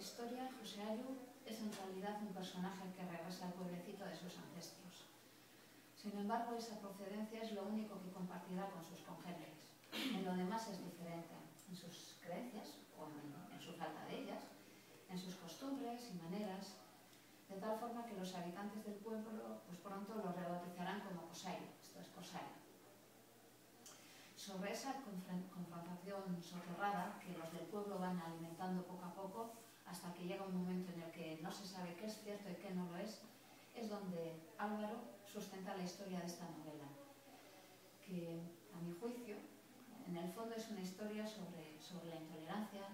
historia, José Ayu es en realidad un personaje que regresa al pueblecito de sus ancestros. Sin embargo, esa procedencia es lo único que compartirá con sus congéneres. En lo demás es diferente, en sus creencias o en su falta de ellas, en sus costumbres y maneras, de tal forma que los habitantes del pueblo pues pronto lo rebautizarán como Cosayo, esto es Cosayo. Sobre esa confrontación soterrada que los del pueblo van alimentando poco a poco hasta que llega un momento en el que no se sabe qué es cierto y qué no lo es donde Álvaro sustenta la historia de esta novela, que a mi juicio en el fondo es una historia sobre la intolerancia,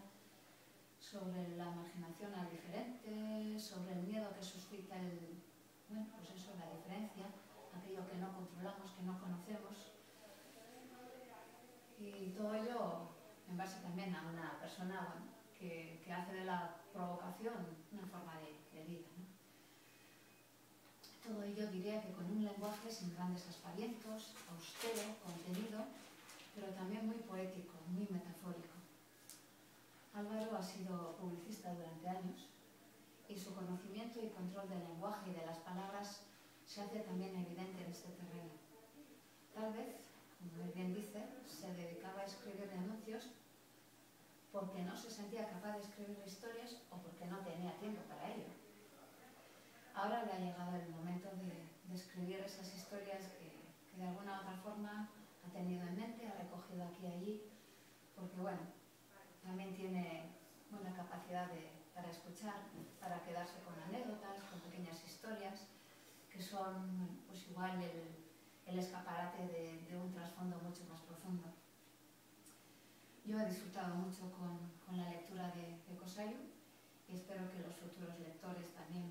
sobre la marginación al diferente, sobre el miedo que suscita la diferencia, aquello que no controlamos, que no conocemos. Y todo ello en base también a una persona que hace de la provocación una forma de vida, ¿no? Todo ello diría que con un lenguaje sin grandes aspavientos, austero, contenido, pero también muy poético, muy metafórico. Álvaro ha sido publicista durante años y su conocimiento y control del lenguaje y de las palabras se hace también evidente en este terreno. Tal vez, como él bien dice, se dedicaba a escribir anuncios porque no se sentía capaz de escribir historias o porque no tenía tiempo para ello. Ahora le ha llegado el momento de escribir esas historias que de alguna u otra forma ha tenido en mente, ha recogido aquí y allí, porque también tiene buena capacidad para escuchar, para quedarse con anécdotas, con pequeñas historias, que son pues igual el escaparate de un trasfondo mucho más profundo. Yo he disfrutado mucho con la lectura de Cosayo y espero que los futuros lectores también